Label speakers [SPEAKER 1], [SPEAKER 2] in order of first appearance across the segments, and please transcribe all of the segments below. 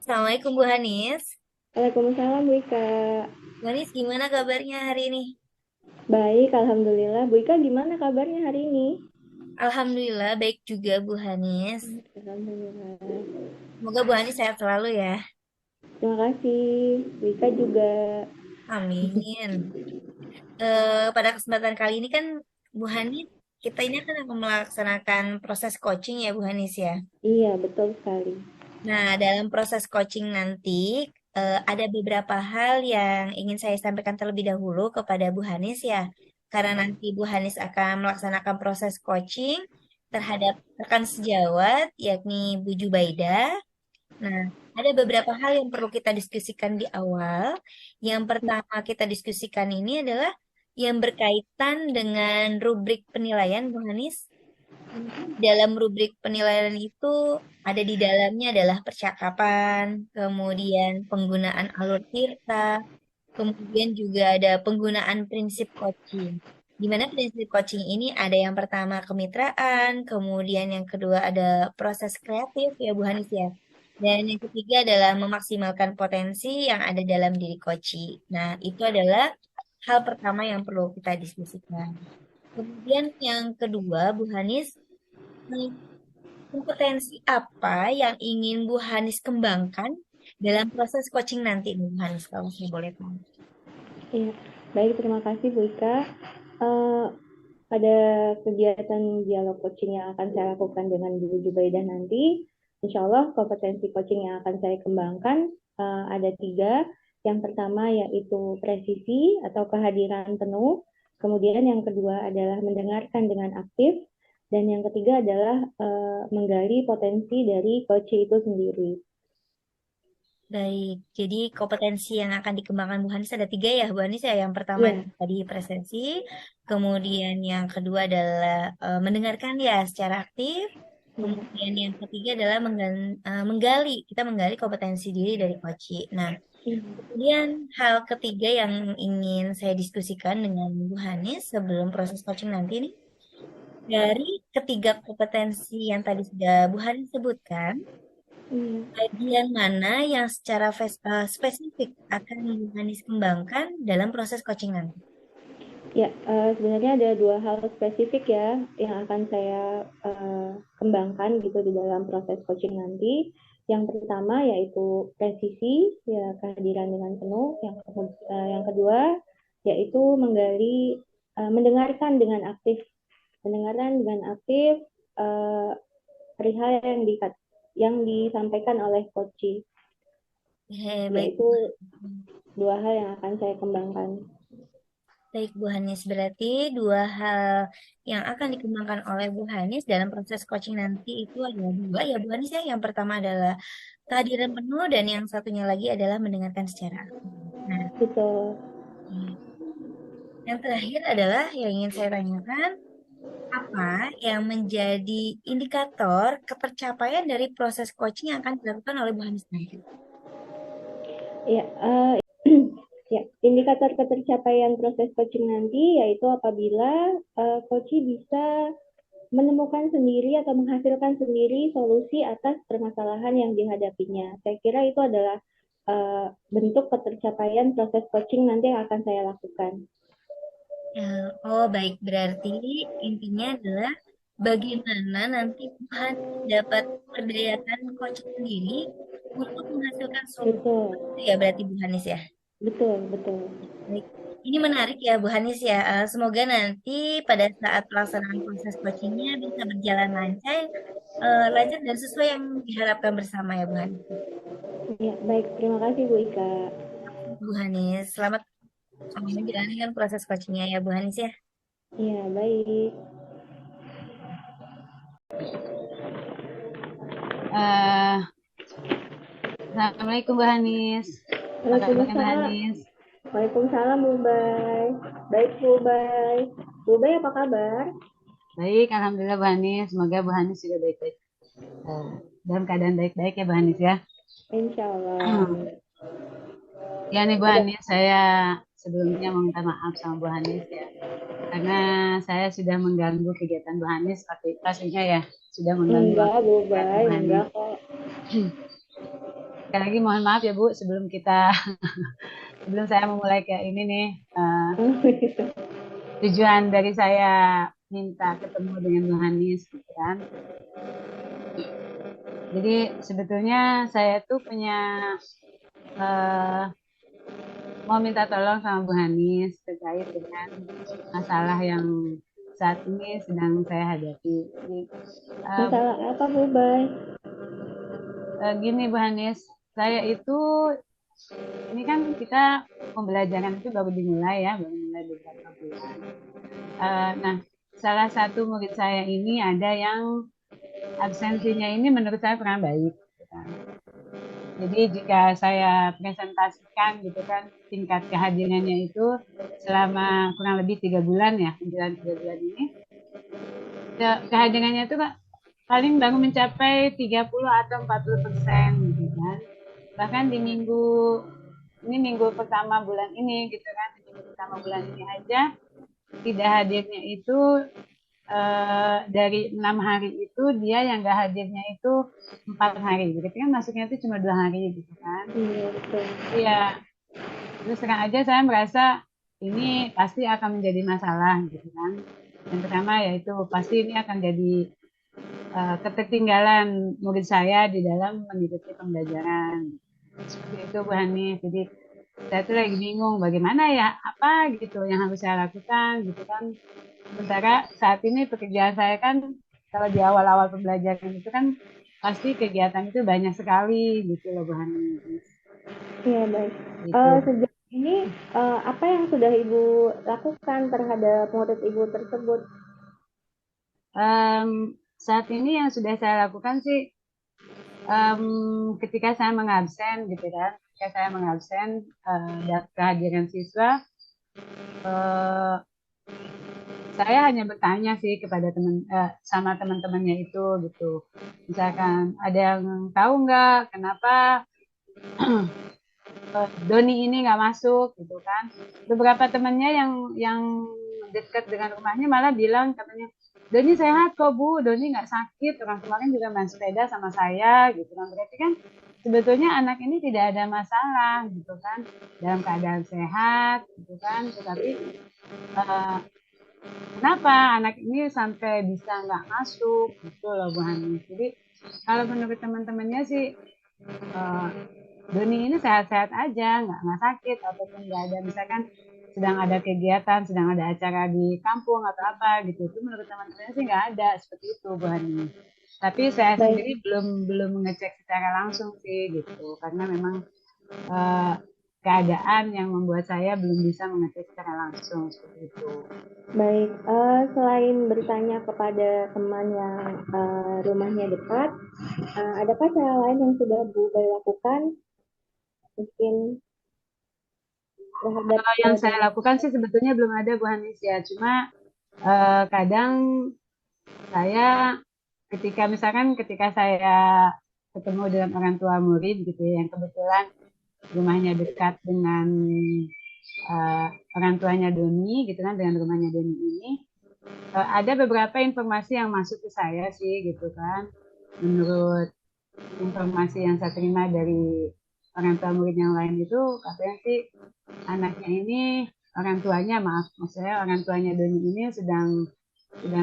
[SPEAKER 1] Assalamualaikum Bu Hanis.
[SPEAKER 2] Waalaikumsalam Bu Ika.
[SPEAKER 1] Bu Hanis gimana kabarnya hari ini?
[SPEAKER 2] Baik, Alhamdulillah. Bu Ika gimana kabarnya hari ini?
[SPEAKER 1] Alhamdulillah baik juga Bu Hanis.
[SPEAKER 2] Alhamdulillah.
[SPEAKER 1] Semoga Bu Hanis sehat selalu ya.
[SPEAKER 2] Terima kasih. Bu Ika juga.
[SPEAKER 1] Amin. Pada kesempatan kali ini kan Bu Hanis, kita ini akan melaksanakan proses coaching ya Bu Hanis ya.
[SPEAKER 2] Iya, betul sekali.
[SPEAKER 1] Nah, dalam proses coaching nanti ada beberapa hal yang ingin saya sampaikan terlebih dahulu kepada Bu Hanis ya. Karena nanti Bu Hanis akan melaksanakan proses coaching terhadap rekan sejawat yakni Bu Jubaida. Nah, ada beberapa hal yang perlu kita diskusikan di awal. Yang pertama kita diskusikan ini adalah yang berkaitan dengan rubrik penilaian Bu Hanis. Dalam rubrik penilaian itu ada di dalamnya adalah percakapan, kemudian penggunaan alur tirta, kemudian juga ada penggunaan prinsip coaching. Di mana prinsip coaching ini ada yang pertama kemitraan, kemudian yang kedua ada proses kreatif ya Bu Hanis ya. Dan yang ketiga adalah memaksimalkan potensi yang ada dalam diri coaching. Nah, itu adalah hal pertama yang perlu kita diskusikan. Kemudian yang kedua, Bu Hanis, kompetensi apa yang ingin Bu Hanis kembangkan dalam proses coaching nanti, Bu Hanis, kalau saya boleh tahu?
[SPEAKER 2] Iya. Baik, terima kasih Bu Ika. Eh, pada kegiatan dialog coaching yang akan saya lakukan dengan Bu Jubaidah nanti, insya Allah kompetensi coaching yang akan saya kembangkan ada tiga. Yang pertama yaitu presisi atau kehadiran penuh. Kemudian yang kedua adalah mendengarkan dengan aktif. Dan yang ketiga adalah menggali potensi dari coach itu sendiri.
[SPEAKER 1] Baik, jadi kompetensi yang akan dikembangkan Bu Hanis ada tiga ya, Bu Hanis ya. Yang pertama
[SPEAKER 2] Iya,
[SPEAKER 1] tadi presensi, kemudian yang kedua adalah mendengarkan ya secara aktif,
[SPEAKER 2] iya.
[SPEAKER 1] kemudian yang ketiga adalah menggali, kita menggali kompetensi diri dari coach. Nah,
[SPEAKER 2] Iya.
[SPEAKER 1] kemudian hal ketiga yang ingin saya diskusikan dengan Bu Hanis sebelum proses coaching nanti nih, dari ketiga kompetensi yang tadi sudah Bu Hanis sebutkan,
[SPEAKER 2] Iya.
[SPEAKER 1] bagian mana yang secara spesifik akan Bu Hanis kembangkan dalam proses coaching nanti?
[SPEAKER 2] Ya, sebenarnya ada dua hal spesifik ya yang akan saya kembangkan gitu di dalam proses coaching nanti. Yang pertama yaitu presisi, ya kehadiran dengan penuh. Yang kedua yaitu mendengarkan dengan aktif, mendengarkan dengan aktif eh, perihal yang disampaikan oleh coach,
[SPEAKER 1] Baik,
[SPEAKER 2] yaitu dua hal yang akan saya kembangkan.
[SPEAKER 1] baik Bu Hanis. Berarti dua hal yang akan dikembangkan oleh Bu Hanis dalam proses coaching nanti itu adalah dua ya Bu Hanis ya. Yang pertama adalah kehadiran penuh dan yang satunya lagi adalah mendengarkan secara aktif. Nah,
[SPEAKER 2] Gitu.
[SPEAKER 1] oke. Yang terakhir adalah yang ingin saya tanyakan, apa yang menjadi indikator ketercapaian dari proses coaching yang akan dilakukan oleh Bu Hanis nanti?
[SPEAKER 2] Ya, ya, indikator ketercapaian proses coaching nanti yaitu apabila coach bisa menemukan sendiri atau menghasilkan sendiri solusi atas permasalahan yang dihadapinya. Saya kira itu adalah bentuk ketercapaian proses coaching nanti yang akan saya lakukan.
[SPEAKER 1] Oh, baik. Berarti intinya adalah bagaimana nanti Tuhan dapat memberdayakan coach sendiri untuk menghasilkan solusi.
[SPEAKER 2] Betul,
[SPEAKER 1] Ya, berarti Bu Hanis ya.
[SPEAKER 2] betul, betul.
[SPEAKER 1] Baik. Ini menarik ya Bu Hanis ya. Semoga nanti pada saat pelaksanaan proses coachingnya bisa berjalan lancar, lancar dan sesuai yang diharapkan bersama ya Bu Hanis.
[SPEAKER 2] Ya, baik. Terima kasih Bu Ika.
[SPEAKER 1] Bu Hanis, selamat menjalankan proses coachingnya ya Bu Hanis ya.
[SPEAKER 2] Iya, baik.
[SPEAKER 3] Eh, Assalamualaikum Bu Hanis. Apa kabarnya Bu
[SPEAKER 2] Waalaikumsalam.
[SPEAKER 3] Hanis?
[SPEAKER 2] Waalaikumsalam Bu Bay. Baik Bu Bay. Bu Bay apa kabar?
[SPEAKER 3] Baik, Alhamdulillah Bu Hanis. Semoga Bu Hanis juga baik-baik. Eh, dalam keadaan baik-baik ya Bu Hanis ya.
[SPEAKER 2] Insya Allah.
[SPEAKER 3] Ya nih Bu
[SPEAKER 2] Ada
[SPEAKER 3] Hanis, saya sebelumnya mau minta maaf sama Bu Hanis ya. Karena saya sudah mengganggu kegiatan Bu Hanis pastinya ya. Sudah mengganggu
[SPEAKER 2] enggak
[SPEAKER 3] waktu
[SPEAKER 2] Bu
[SPEAKER 3] kegiatan
[SPEAKER 2] Bay,
[SPEAKER 3] Bu
[SPEAKER 2] enggak
[SPEAKER 3] Hanis.
[SPEAKER 2] kok.
[SPEAKER 3] sekali lagi mohon maaf ya Bu, sebelum saya memulai ke ini nih, tujuan dari saya minta ketemu dengan Yohanes gitu kan. Jadi sebetulnya saya tuh punya eh, mau minta tolong sama Bu Hanis terkait dengan masalah yang saat ini sedang saya hadapi. Jadi, eh,
[SPEAKER 2] Masalah apa Bu Bay?
[SPEAKER 3] gini Bu Hanis, saya itu ini kan kita pembelajaran itu baru dimulai ya, baru mulai beberapa bulan. Nah, salah satu murid saya ini ada yang absensinya ini menurut saya kurang baik. Gitu kan. Jadi jika saya presentasikan gitu kan tingkat kehadirannya itu selama kurang lebih 3 bulan ya, menjelang 3 bulan ini, kehadirannya itu paling baru mencapai 30 atau 40% gitu kan. Bahkan di minggu pertama bulan ini gitu kan, di minggu pertama bulan ini aja tidak hadirnya itu dari 6 hari itu dia yang gak hadirnya itu 4 hari. Jadi kan masuknya itu cuma 2 hari gitu kan.
[SPEAKER 2] Iya betul.
[SPEAKER 3] Iya, terus terang aja saya merasa ini pasti akan menjadi masalah gitu kan. Yang pertama yaitu pasti ini akan jadi ketertinggalan murid saya di dalam mengikuti pembelajaran. Seperti itu Bu Hani. Jadi saya tuh lagi bingung bagaimana ya apa gitu yang harus saya lakukan gitu kan. Sementara saat ini pekerjaan saya kan kalau di awal-awal pembelajaran itu kan pasti kegiatan itu banyak sekali gitu loh Bu Hani.
[SPEAKER 2] Iya baik.
[SPEAKER 3] Gitu.
[SPEAKER 2] Sejauh ini apa yang sudah Ibu lakukan terhadap murid Ibu tersebut?
[SPEAKER 3] Em, Saat ini yang sudah saya lakukan sih em, ketika saya mengabsen gitu kan, ketika saya mengabsen kehadiran siswa, eh, saya hanya bertanya sih kepada sama teman-temannya itu gitu. Misalkan ada yang tahu nggak kenapa Doni ini nggak masuk gitu kan. Beberapa temannya yang dekat dengan rumahnya malah bilang katanya Doni sehat kok Bu, Doni nggak sakit. Orang kemarin juga main sepeda sama saya gitu kan. Berarti kan sebetulnya anak ini tidak ada masalah gitu kan, dalam keadaan sehat gitu kan. Tetapi eh, kenapa anak ini sampai bisa nggak masuk gitu loh Bu Hani. Jadi kalau menurut teman-temannya sih eh, Doni ini sehat-sehat aja, nggak sakit ataupun nggak ada misalkan sedang ada kegiatan, sedang ada acara di kampung atau apa gitu. Itu menurut teman-teman sih nggak ada seperti itu Bu Hani. Tapi saya sendiri
[SPEAKER 2] Baik.
[SPEAKER 3] belum belum mengecek secara langsung sih gitu, karena memang eh, keadaan yang membuat saya belum bisa mengecek secara langsung seperti itu.
[SPEAKER 2] Baik, selain bertanya kepada teman yang rumahnya dekat, adakah cara lain yang sudah Bu Bay lakukan mungkin terhadap
[SPEAKER 3] Kalau yang saya lakukan sih sebetulnya belum ada Bu Hanis ya, cuma kadang saya ketika saya ketemu dengan orang tua murid gitu ya, yang kebetulan rumahnya dekat dengan eh, orang tuanya Doni gitu kan, dengan rumahnya Doni ini ada beberapa informasi yang masuk ke saya sih gitu kan, menurut informasi yang saya terima dari orang tua murid yang lain itu katanya sih anaknya ini orang tuanya maaf maksudnya orang tuanya Doni ini sedang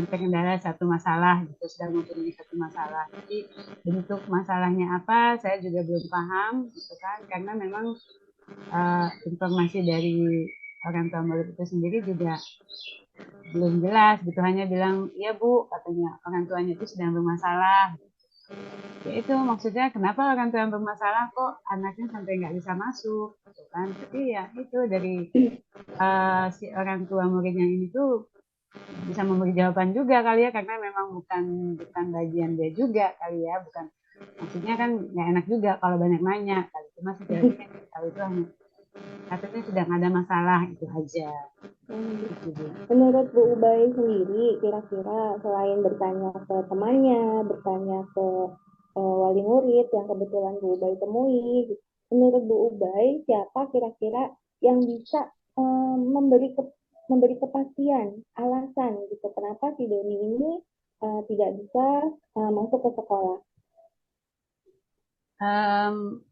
[SPEAKER 3] terkendala satu masalah gitu, sedang mempunyai satu masalah. Jadi bentuk masalahnya apa saya juga belum paham gitu kan, karena memang informasi dari orang tua murid itu sendiri juga belum jelas gitu, hanya bilang iya Bu katanya orang tuanya itu sedang bermasalah. Ya itu maksudnya kenapa orang tua yang bermasalah kok anaknya sampai nggak bisa masuk gitu kan. Tapi ya itu dari si orang tua murid yang ini tuh bisa memberi jawaban juga kali ya, karena memang bukan bukan bagian dia juga kali ya, bukan maksudnya kan nggak enak juga kalau banyak nanya kali, cuma sejauh ini yang kita tahu itu hanya katanya sedang ada masalah itu aja gitu Bu.
[SPEAKER 2] menurut Bu Ubay sendiri, kira-kira selain bertanya ke temannya, bertanya ke wali murid yang kebetulan Bu Ubay temui, menurut Bu Ubay siapa kira-kira yang bisa memberi kepastian alasan gitu kenapa si Doni ini tidak bisa masuk ke sekolah?
[SPEAKER 3] Em,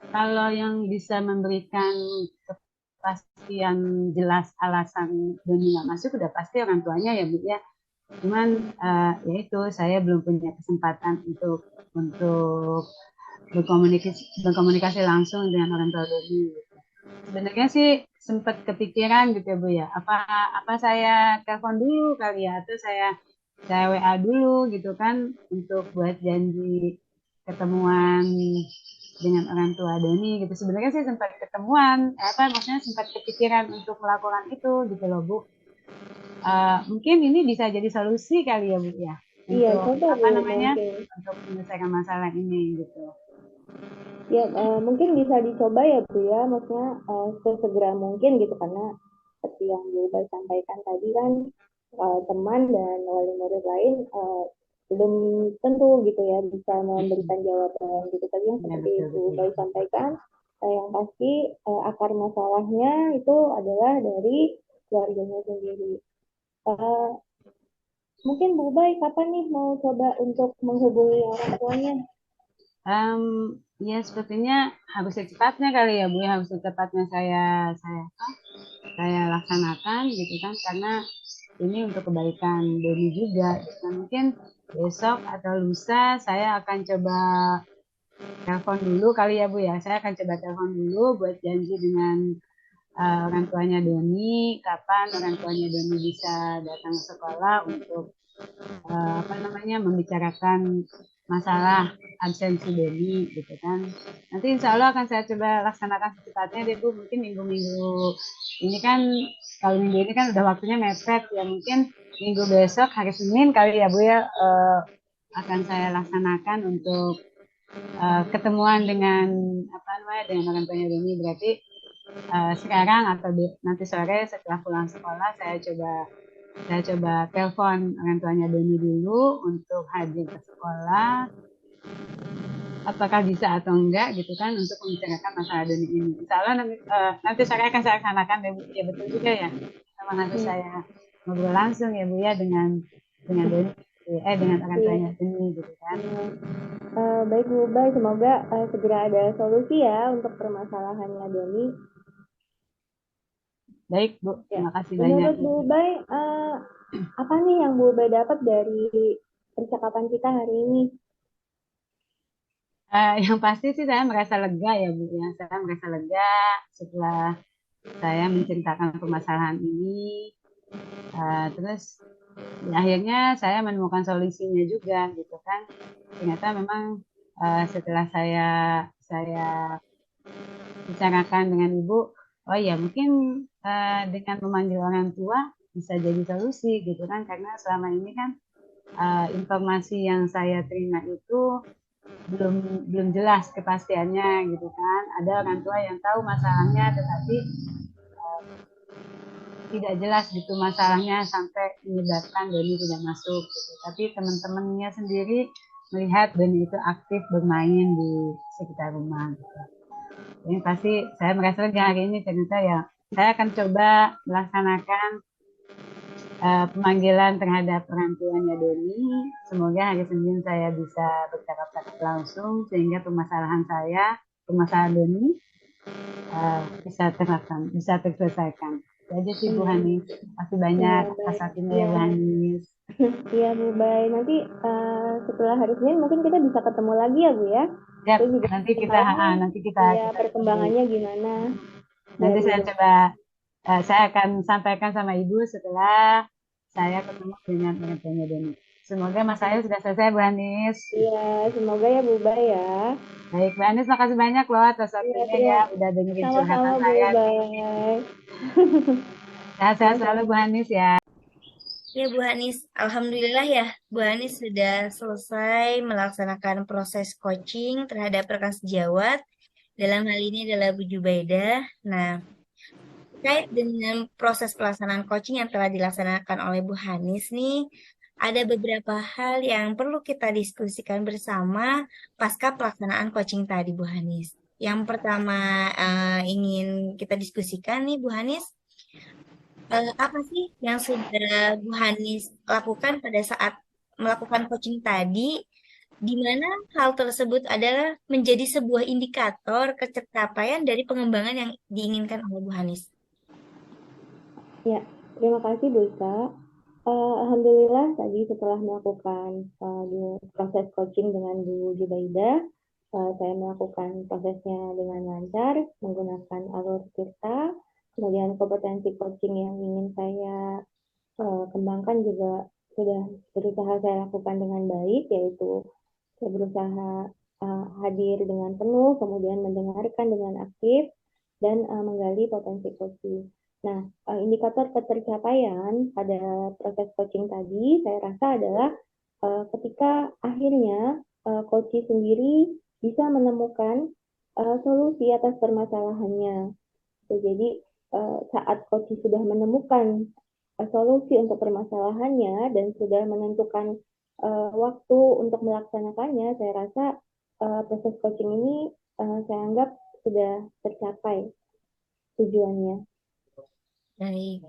[SPEAKER 3] Kalau yang bisa memberikan kepastian jelas alasan Doni nggak masuk udah pasti orang tuanya ya Bu ya. Cuman ya itu saya belum punya kesempatan untuk berkomunikasi langsung dengan orang tua Doni. Sebenarnya sih sempat kepikiran gitu ya Bu ya. Apa saya telepon dulu kali ya atau saya WA dulu gitu kan untuk buat janji ketemuan dengan orang tua Doni gitu. Sebenarnya sih sempat ketemuan, maksudnya sempat kepikiran untuk melakukan itu gitu loh Bu. Mungkin ini bisa jadi solusi kali ya Bu ya
[SPEAKER 2] Iya,
[SPEAKER 3] untuk
[SPEAKER 2] coba
[SPEAKER 3] apa
[SPEAKER 2] Bu
[SPEAKER 3] namanya
[SPEAKER 2] mungkin.
[SPEAKER 3] untuk menyelesaikan masalah ini gitu.
[SPEAKER 2] Ya, mungkin bisa dicoba ya Bu ya, maksudnya sesegera mungkin gitu, karena seperti yang Bu Bay sampaikan tadi kan, teman dan wali murid lain belum tentu gitu ya bisa memberikan jawaban gitu. Tadi yang
[SPEAKER 3] Ya
[SPEAKER 2] seperti
[SPEAKER 3] betul
[SPEAKER 2] Bu
[SPEAKER 3] betul
[SPEAKER 2] Bay
[SPEAKER 3] betul.
[SPEAKER 2] sampaikan, yang pasti akar masalahnya itu adalah dari keluarganya sendiri. Eh, Mungkin Bu Bay kapan nih mau coba untuk menghubungi orang tuanya?
[SPEAKER 3] Em, ya sepertinya harus secepatnya kali ya Bu ya harus secepatnya saya laksanakan gitu kan karena ini untuk kebaikan Doni juga. Nah, mungkin besok atau lusa saya akan coba telepon dulu kali ya Bu ya. Saya akan coba telepon dulu buat janji dengan orang tuanya Doni, kapan orang tuanya Doni bisa datang ke sekolah untuk apa namanya membicarakan masalah absensi Doni gitu kan. Nanti insya Allah akan saya coba laksanakan secepatnya deh Bu. Mungkin minggu-minggu ini kan kalau minggu ini kan udah waktunya mepet ya mungkin minggu besok hari Senin kali ya Bu ya akan saya laksanakan untuk ketemuan dengan apa namanya dengan orang tuanya Doni berarti sekarang atau nanti sore setelah pulang sekolah saya coba telepon orang tuanya Doni dulu untuk hadir ke sekolah apakah bisa atau enggak gitu kan untuk membicarakan masalah Doni ini. Insya Allah nanti sore akan saya laksanakan ya, Bu. Ya betul juga ya. Memang harus
[SPEAKER 2] Hmm,
[SPEAKER 3] saya ngobrol langsung ya Bu ya dengan Doni dengan orang
[SPEAKER 2] iya.
[SPEAKER 3] tuanya Doni gitu kan.
[SPEAKER 2] Baik Bu Bay, semoga segera ada solusi ya untuk permasalahannya Doni.
[SPEAKER 3] Baik Bu,
[SPEAKER 2] Ya,
[SPEAKER 3] terima kasih banyak.
[SPEAKER 2] menurut Bu Bay, apa nih yang Bu Bay dapat dari percakapan kita hari ini?
[SPEAKER 3] Yang pasti sih saya merasa lega ya Bu ya. Saya merasa lega setelah saya menceritakan permasalahan ini. Terus akhirnya saya menemukan solusinya juga gitu kan. Ternyata memang setelah saya bicarakan dengan ibu, oh ya mungkin dengan memanggil orang tua bisa jadi solusi gitu kan. Karena selama ini kan informasi yang saya terima itu belum belum jelas kepastiannya gitu kan. Ada orang tua yang tahu masalahnya tetapi tidak jelas gitu masalahnya sampai menyebabkan Doni tidak masuk gitu. Tapi teman-temannya sendiri melihat Doni itu aktif bermain di sekitar rumah gitu. Ini pasti saya merasa lega hari ini ternyata ya saya akan coba melaksanakan pemanggilan terhadap orang tuanya Doni. Semoga hari Senin saya bisa bercakap-cakap langsung sehingga permasalahan Doni bisa terselesaikan. Itu aja sih Bu
[SPEAKER 2] Hmm,
[SPEAKER 3] Hanis. Terima kasih banyak
[SPEAKER 2] iya
[SPEAKER 3] atas
[SPEAKER 2] baik.
[SPEAKER 3] waktunya ya
[SPEAKER 2] Iya,
[SPEAKER 3] Bu Hanis.
[SPEAKER 2] iya Bu Bay. Nanti setelah hari Senin mungkin kita bisa ketemu lagi ya Bu ya.
[SPEAKER 3] Ya,
[SPEAKER 2] Saya juga
[SPEAKER 3] nanti
[SPEAKER 2] ingin
[SPEAKER 3] kita
[SPEAKER 2] tahu nih,
[SPEAKER 3] nanti kita
[SPEAKER 2] ya
[SPEAKER 3] kita ketemu.
[SPEAKER 2] perkembangannya gimana
[SPEAKER 3] Nanti
[SPEAKER 2] dari
[SPEAKER 3] saya coba saya akan sampaikan sama Ibu setelah saya ketemu dengan orang tuanya Doni. Semoga masalahnya sudah selesai Bu Hanis.
[SPEAKER 2] Iya, semoga ya Bu Bay ya.
[SPEAKER 3] Baik, Bu Hanis makasih banyak loh atas
[SPEAKER 2] Iya,
[SPEAKER 3] waktunya ya
[SPEAKER 2] terima
[SPEAKER 3] udah dengerin
[SPEAKER 2] sama-sama
[SPEAKER 3] curhatan
[SPEAKER 2] Bu
[SPEAKER 3] saya nih.
[SPEAKER 2] Bay.
[SPEAKER 3] Sehat-sehat selalu Bu
[SPEAKER 2] Sama-sama.
[SPEAKER 3] Hanis ya.
[SPEAKER 1] Ya Bu Hanis, Alhamdulillah ya Bu Hanis sudah selesai melaksanakan proses coaching terhadap rekan sejawat. Dalam hal ini adalah Bu Jubaidah. Nah, terkait dengan proses pelaksanaan coaching yang telah dilaksanakan oleh Bu Hanis nih, ada beberapa hal yang perlu kita diskusikan bersama pasca pelaksanaan coaching tadi Bu Hanis. Yang pertama ingin kita diskusikan nih Bu Hanis, apa sih yang sudah Bu Hanis lakukan pada saat melakukan coaching tadi di mana hal tersebut adalah menjadi sebuah indikator kecapaian dari pengembangan yang diinginkan oleh Bu Hanis.
[SPEAKER 2] Ya, terima kasih Bu Ika. Alhamdulillah tadi setelah melakukan proses coaching dengan Bu Jubaida, saya melakukan prosesnya dengan lancar menggunakan alur kita, kemudian kompetensi coaching yang ingin saya kembangkan juga sudah berusaha saya lakukan dengan baik, yaitu saya berusaha hadir dengan penuh, kemudian mendengarkan dengan aktif, dan menggali potensi coaching. Nah, indikator ketercapaian pada proses coaching tadi saya rasa adalah ketika akhirnya coach sendiri bisa menemukan solusi atas permasalahannya. Jadi saat coach sudah menemukan solusi untuk permasalahannya dan sudah menentukan waktu untuk melaksanakannya, saya rasa proses coaching ini saya anggap sudah tercapai tujuannya.
[SPEAKER 1] Baik,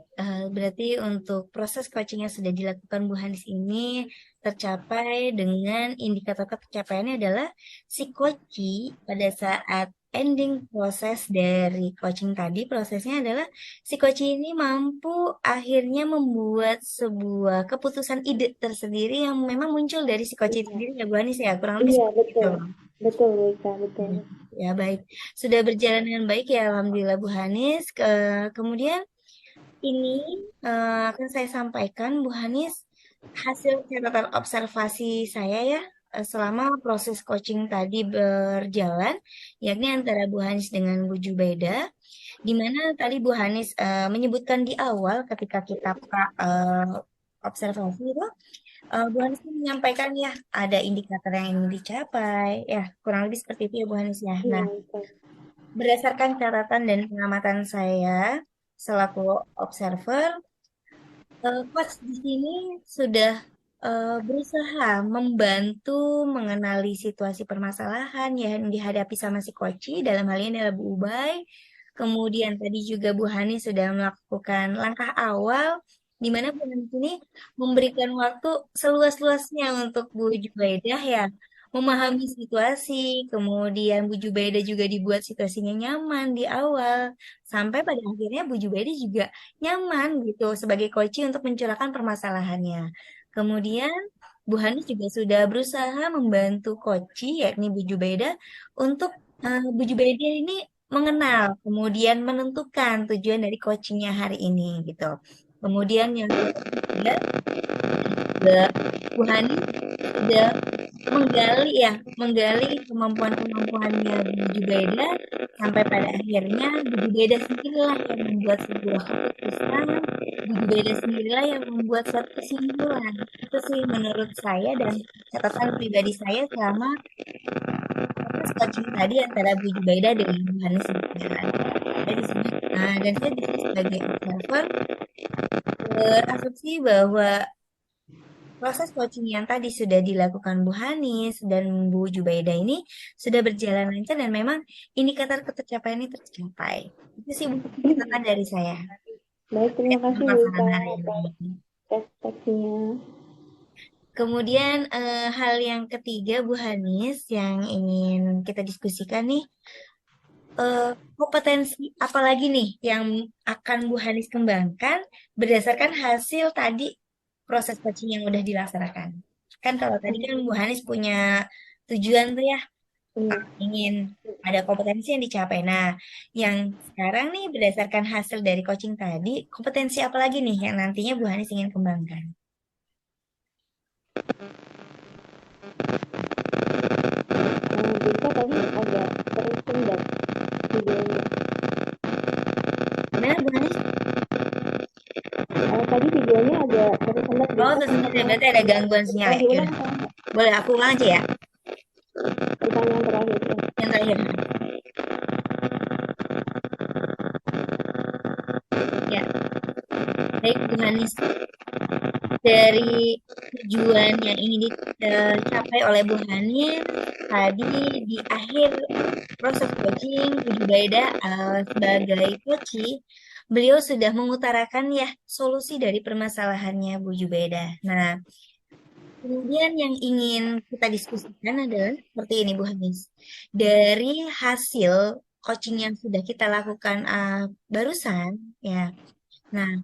[SPEAKER 1] berarti untuk proses coaching yang sudah dilakukan Bu Hanis ini tercapai dengan indikator tercapaiannya adalah si coach pada saat ending proses dari coaching tadi, prosesnya adalah si coach ini mampu akhirnya membuat sebuah keputusan ide tersendiri yang memang muncul dari si coach itu
[SPEAKER 2] Iya,
[SPEAKER 1] sendiri ya Bu Hanis ya, kurang lebih
[SPEAKER 2] iya
[SPEAKER 1] seperti itu.
[SPEAKER 2] betul, betul Wika, betul.
[SPEAKER 1] Ya baik, sudah berjalan dengan baik ya Alhamdulillah Bu Hanis. Kemudian ini akan saya sampaikan, Bu Hanis, hasil catatan observasi saya ya selama proses coaching tadi berjalan, yakni antara Bu Hanis dengan Bu Jubaida, di mana tadi Bu Hanis menyebutkan di awal ketika kita observasi itu, Bu Hanis menyampaikan ya ada indikator yang ingin dicapai, ya kurang lebih seperti itu ya Bu Hanis ya.
[SPEAKER 2] Iya,
[SPEAKER 1] Nah,
[SPEAKER 2] betul.
[SPEAKER 1] berdasarkan catatan dan pengamatan saya selaku observer, Coach di sini sudah berusaha membantu mengenali situasi permasalahan yang dihadapi sama si Koci, dalam hal ini adalah Bu Ubay. Kemudian tadi juga Bu Hani sudah melakukan langkah awal, di mana Bu Hani ini memberikan waktu seluas-luasnya untuk Bu Jubaidah ya, memahami situasi, kemudian Bu Jubaidah juga dibuat situasinya nyaman di awal, sampai pada akhirnya Bu Jubaidah juga nyaman gitu sebagai coach untuk mencurahkan permasalahannya. Kemudian Bu Hanis juga sudah berusaha membantu coach yakni Bu Jubaida untuk Bu Jubaida ini mengenal kemudian menentukan tujuan dari coachingnya hari ini gitu. Kemudian yang ketiga juga Bu Hanis sudah menggali kemampuan-kemampuannya Bu Jubaida sampai pada akhirnya Bu Jubaida sendirilah yang membuat sebuah keputusan, Bu Jubaida sendirilah yang membuat suatu kesimpulan. Itu sih menurut saya dan catatan pribadi saya selama proses coaching tadi antara Bu Jubaida dengan Bu Hanis berjalan. Saya di sini, dan saya di sini sebagai observer berasumsi bahwa proses coaching yang tadi sudah dilakukan Bu Hanis dan Bu Jubaida ini sudah berjalan lancar dan memang indikator ketercapaian ini tercapai. Itu sih mungkin catatan dari saya.
[SPEAKER 2] Baik, terima kasih Bu Ika
[SPEAKER 1] Pelaksanaan hari
[SPEAKER 2] atas
[SPEAKER 1] ini.
[SPEAKER 2] perspektifnya.
[SPEAKER 1] Kemudian hal yang ketiga Bu Hanis yang ingin kita diskusikan nih, kompetensi apa lagi nih yang akan Bu Hanis kembangkan berdasarkan hasil tadi proses coaching yang udah dilaksanakan. Kan kalau tadi kan Bu Hanis punya tujuan tuh ya,
[SPEAKER 2] Iya.
[SPEAKER 1] ingin ada kompetensi yang dicapai. Nah, yang sekarang nih berdasarkan hasil dari coaching tadi, kompetensi apa lagi nih yang nantinya Bu Hanis ingin kembangkan?
[SPEAKER 2] Bisa tadi agak tersendat videonya.
[SPEAKER 1] Gimana Bu Hanis?
[SPEAKER 2] Tadi videonya agak tersendat.
[SPEAKER 1] Oh, terus berarti ada gangguan sinyal ya?
[SPEAKER 2] Diulang
[SPEAKER 1] Yaudah.
[SPEAKER 2] kan?
[SPEAKER 1] Boleh aku ulang aja ya?
[SPEAKER 2] Pertanyaan terakhir ya.
[SPEAKER 1] Yang terakhir. Ya, baik Bu Hanis. Dari tujuan yang ingin dicapai oleh Bu Hanis, tadi di akhir proses coaching, Bu Jubaida sebagai coach, beliau sudah mengutarakan ya solusi dari permasalahannya Bu Jubaida. Nah, Kemudian yang ingin kita diskusikan adalah seperti ini Bu Hanis. Dari hasil coaching yang sudah kita lakukan barusan, ya. Nah,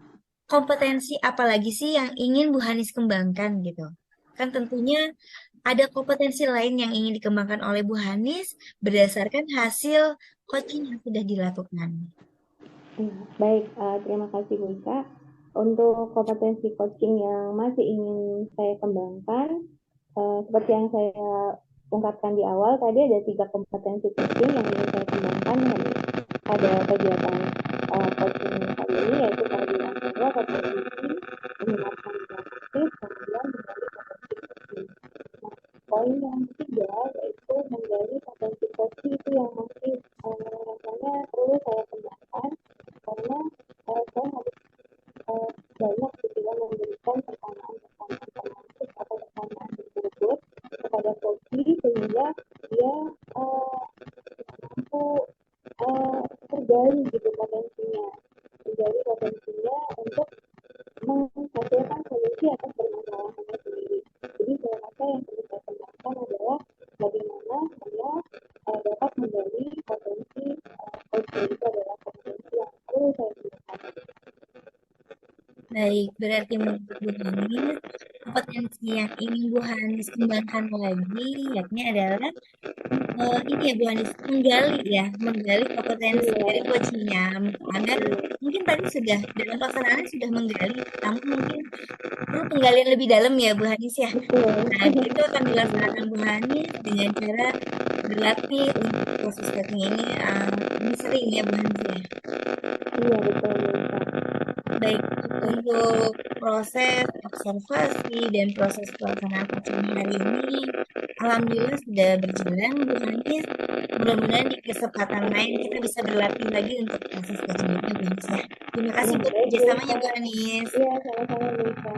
[SPEAKER 1] kompetensi apa lagi sih yang ingin Bu Hanis kembangkan gitu? Kan tentunya ada kompetensi lain yang ingin dikembangkan oleh Bu Hanis berdasarkan hasil coaching yang sudah dilakukan.
[SPEAKER 2] Baik, terima kasih Bu Ika. Untuk kompetensi coaching yang masih ingin saya kembangkan, seperti yang saya ungkapkan di awal, tadi ada 3 kompetensi coaching yang ingin saya kembangkan pada kegiatan coaching kali ini, yaitu tadi yang kedua kompetensi mendengarkan yang aktif, kemudian menggali potensi coaching. Nah, poin yang ketiga yaitu menggali potensi coaching itu yang masih rasanya perlu saya kembangkan karena saya harus banyak gitu ya memberikan pertanyaan-pertanyaan termasuk atau pertanyaan berikut kepada Koki sehingga dia mampu tergali gitu potensinya untuk menghasilkan solusi atas permasalahannya sendiri. Jadi saya rasa yang perlu saya kembangkan adalah bagaimana saya dapat menggali potensi Koki itu adalah kompetensi yang perlu saya kembangkan.
[SPEAKER 1] Baik, berarti menurut Bu Hanis, kompetensi yang ingin Bu Hanis kembangkan lagi, yakni adalah ini ya Bu Hanis, menggali kompetensi dari
[SPEAKER 2] Iya,
[SPEAKER 1] coachingnya, agar
[SPEAKER 2] iya,
[SPEAKER 1] mungkin tadi sudah dalam pelaksanaan sudah menggali, namun mungkin perlu penggalian lebih dalam ya Bu Hanis ya. Nah,
[SPEAKER 2] betul.
[SPEAKER 1] itu akan dilaksanakan Bu Hanis dengan cara berlatih untuk proses coaching ini lebih sering ya Bu Hanis ya.
[SPEAKER 2] Iya, betul, Kak.
[SPEAKER 1] Baik untuk proses observasi dan proses pelaksanaan coaching hari ini, alhamdulillah sudah berjalan Bu Hanis. Mudah-mudahan di kesempatan lain kita bisa berlatih lagi untuk proses coaching ini Bu Hanis ya. Terima kasih
[SPEAKER 2] Nah,
[SPEAKER 1] buat
[SPEAKER 2] baik, Bu
[SPEAKER 1] kerjasamanya Bu
[SPEAKER 2] Ika.
[SPEAKER 1] Hanis.
[SPEAKER 2] Iya, sama-sama, Bu Ika.